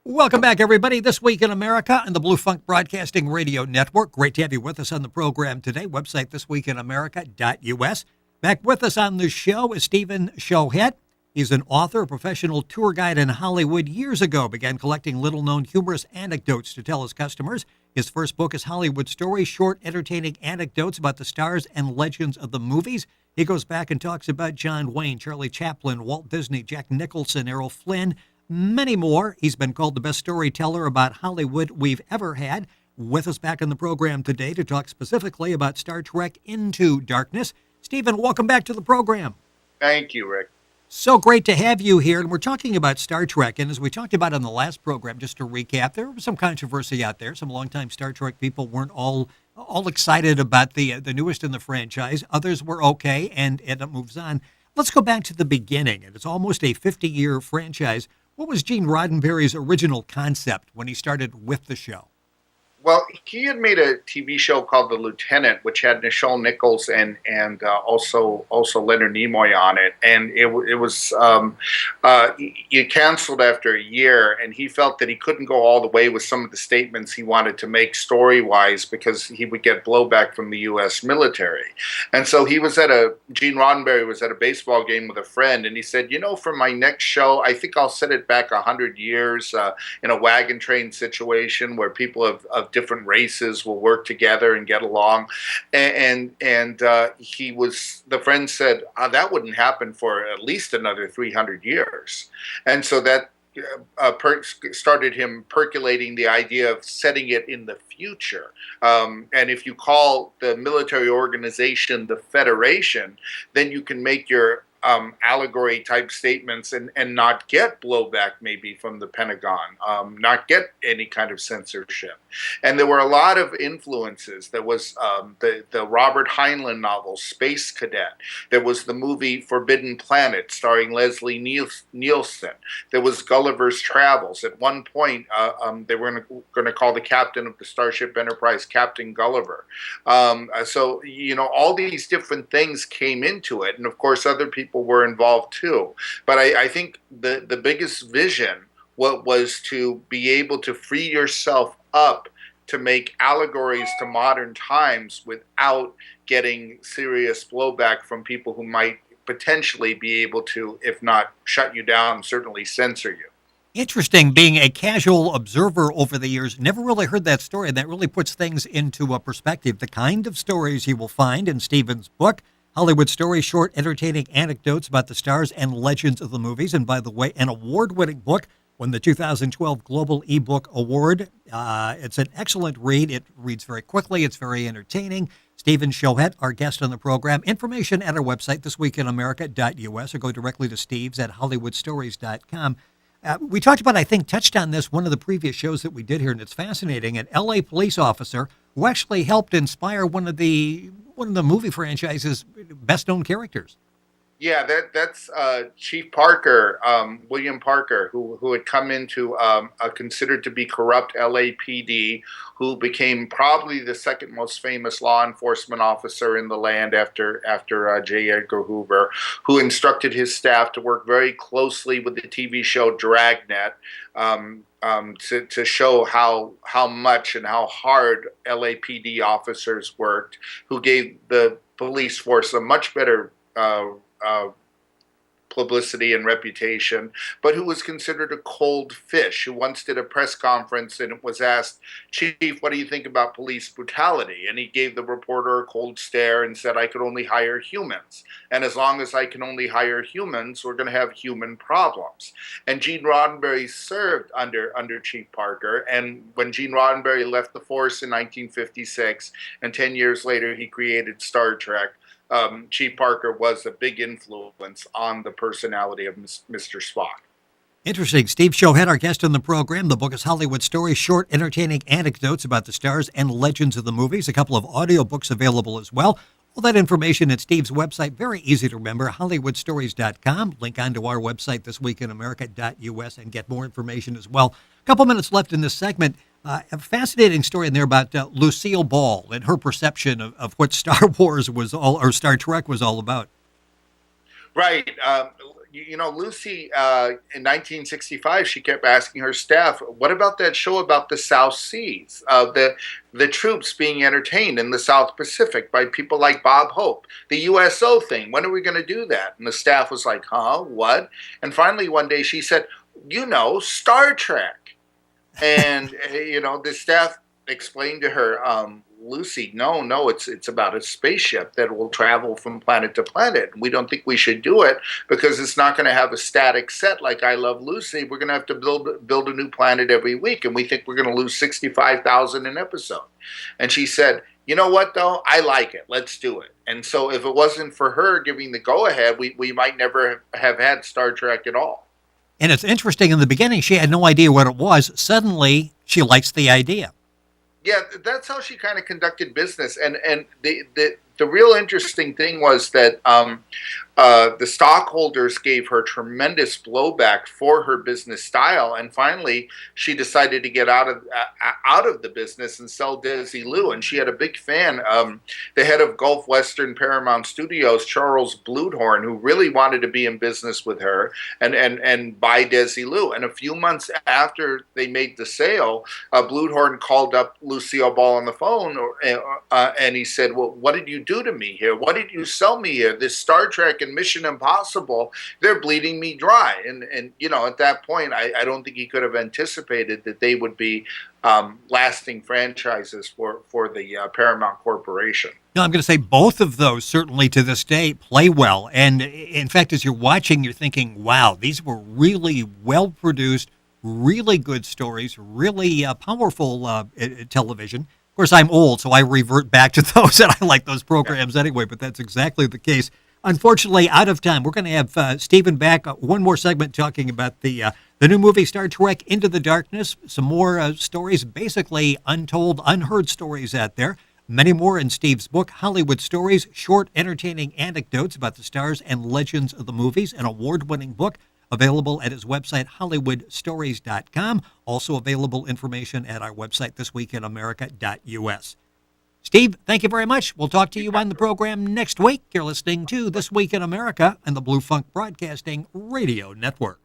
Welcome back, everybody. This Week in America and the Blue Funk Broadcasting Radio Network. Great to have you with us on the program today. Website thisweekinamerica.us. Back with us on the show is Stephen Schochet. He's an author, a professional tour guide in Hollywood. Years ago, began collecting little-known humorous anecdotes to tell his customers. His first book is Hollywood Stories, short, entertaining anecdotes about the stars and legends of the movies. He goes back and talks about John Wayne, Charlie Chaplin, Walt Disney, Jack Nicholson, Errol Flynn, many more. He's been called the best storyteller about Hollywood we've ever had. With us back on the program today to talk specifically about Star Trek Into Darkness. Stephen, welcome back to the program. Thank you, Rick. So great to have you here. And we're talking about Star Trek. And as we talked about on the last program, just to recap, there was some controversy out there. Some longtime Star Trek people weren't all excited about the newest in the franchise. Others were okay, and it moves on. Let's go back to the beginning. And it's almost a 50-year franchise. What was Gene Roddenberry's original concept when he started with the show? Well, he had made a TV show called The Lieutenant, which had Nichelle Nichols and also Leonard Nimoy on it. And it was you canceled after a year, and he felt that he couldn't go all the way with some of the statements he wanted to make story-wise because he would get blowback from the U.S. military. And so Gene Roddenberry was at a baseball game with a friend, and he said, for my next show, I think I'll set it back 100 years in a wagon train situation where people of different races will work together and get along, and the friend said that wouldn't happen for at least another 300 years, and so that started him percolating the idea of setting it in the future. And if you call the military organization the Federation, then you can make your allegory type statements and not get blowback maybe from the Pentagon, not get any kind of censorship. And there were a lot of influences. There was the Robert Heinlein novel, Space Cadet. There was the movie Forbidden Planet starring Leslie Nielsen. There was Gulliver's Travels. At one point, they were going to call the captain of the Starship Enterprise Captain Gulliver. So, all these different things came into it. And of course, other people were involved too. But I think the biggest vision was to be able to free yourself up to make allegories to modern times without getting serious blowback from people who might potentially be able to, if not shut you down, certainly censor you. Interesting. Being a casual observer over the years, never really heard that story. That really puts things into a perspective. The kind of stories you will find in Stephen's book, Hollywood Stories, short, entertaining anecdotes about the stars and legends of the movies. And by the way, an award-winning book, won the 2012 Global eBook Award. It's an excellent read. It reads very quickly. It's very entertaining. Stephen Schochet, our guest on the program. Information at our website, thisweekinamerica.us, or go directly to Steve's at hollywoodstories.com. We talked about, touched on this one of the previous shows that we did here, and it's fascinating. An L.A. police officer who actually helped inspire one of the movie franchise's best-known characters. Yeah, that's Chief Parker, William Parker, who had come into considered to be corrupt LAPD, who became probably the second most famous law enforcement officer in the land after J. Edgar Hoover, who instructed his staff to work very closely with the TV show Dragnet to show how much and how hard LAPD officers worked, who gave the police force a much better publicity and reputation, but who was considered a cold fish, who once did a press conference and was asked, "Chief, what do you think about police brutality?" And he gave the reporter a cold stare and said, "I could only hire humans. And as long as I can only hire humans, we're going to have human problems." And Gene Roddenberry served under Chief Parker. And when Gene Roddenberry left the force in 1956, and 10 years later he created Star Trek, Chief Parker was a big influence on the personality of Mr. Spock. Interesting. Steve Schochet, our guest on the program. The book is Hollywood Stories, short, entertaining anecdotes about the stars and legends of the movies. A couple of audiobooks available as well. All that information at Steve's website, very easy to remember, hollywoodstories.com. Link onto our website, thisweekinamerica.us, and get more information as well. A couple minutes left in this segment. A fascinating story in there about Lucille Ball and her perception of what Star Wars was all, or Star Trek was all about. Right. Lucy, in 1965, she kept asking her staff, "What about that show about the South Seas, the troops being entertained in the South Pacific by people like Bob Hope, the USO thing? When are we going to do that?" And the staff was like, "Huh? What?" And finally, one day, she said, "Star Trek." And the staff explained to her, "Lucy, no, it's about a spaceship that will travel from planet to planet. We don't think we should do it because it's not going to have a static set like I Love Lucy. We're going to have to build a new planet every week, and we think we're going to lose 65,000 an episode." And she said, "You know what, though? I like it. Let's do it." And so if it wasn't for her giving the go-ahead, we might never have had Star Trek at all. And it's interesting, in the beginning, she had no idea what it was. Suddenly, she likes the idea. Yeah, that's how she kind of conducted business. And the real interesting thing was that the stockholders gave her tremendous blowback for her business style, and finally she decided to get out of the business and sell Desi Lou. And she had a big fan, the head of Gulf Western Paramount Studios, Charles Bluthorn, who really wanted to be in business with her and buy Desi Lou. And a few months after they made the sale, Bluthorn called up Lucille Ball on the phone, and he said, "Well, what did you do to me here? What did you sell me here? This Star Trek and Mission Impossible, they're bleeding me dry." And at that point, I don't think he could have anticipated that they would be lasting franchises for the Paramount Corporation. No, I'm going to say both of those certainly to this day play well. And in fact, as you're watching, you're thinking, wow, these were really well produced, really good stories, really powerful television. Of course, I'm old, so I revert back to those, and I like those programs anyway, but that's exactly the case. Unfortunately, out of time. We're going to have Stephen back, one more segment talking about the new movie Star Trek Into the Darkness, some more stories, basically untold, unheard stories out there. Many more in Steve's book, Hollywood Stories, short, entertaining anecdotes about the stars and legends of the movies, an award-winning book available at his website, hollywoodstories.com. Also available information at our website, thisweekinamerica.us. Steve, thank you very much. We'll talk to you on the program next week. You're listening to This Week in America and the Blue Funk Broadcasting Radio Network.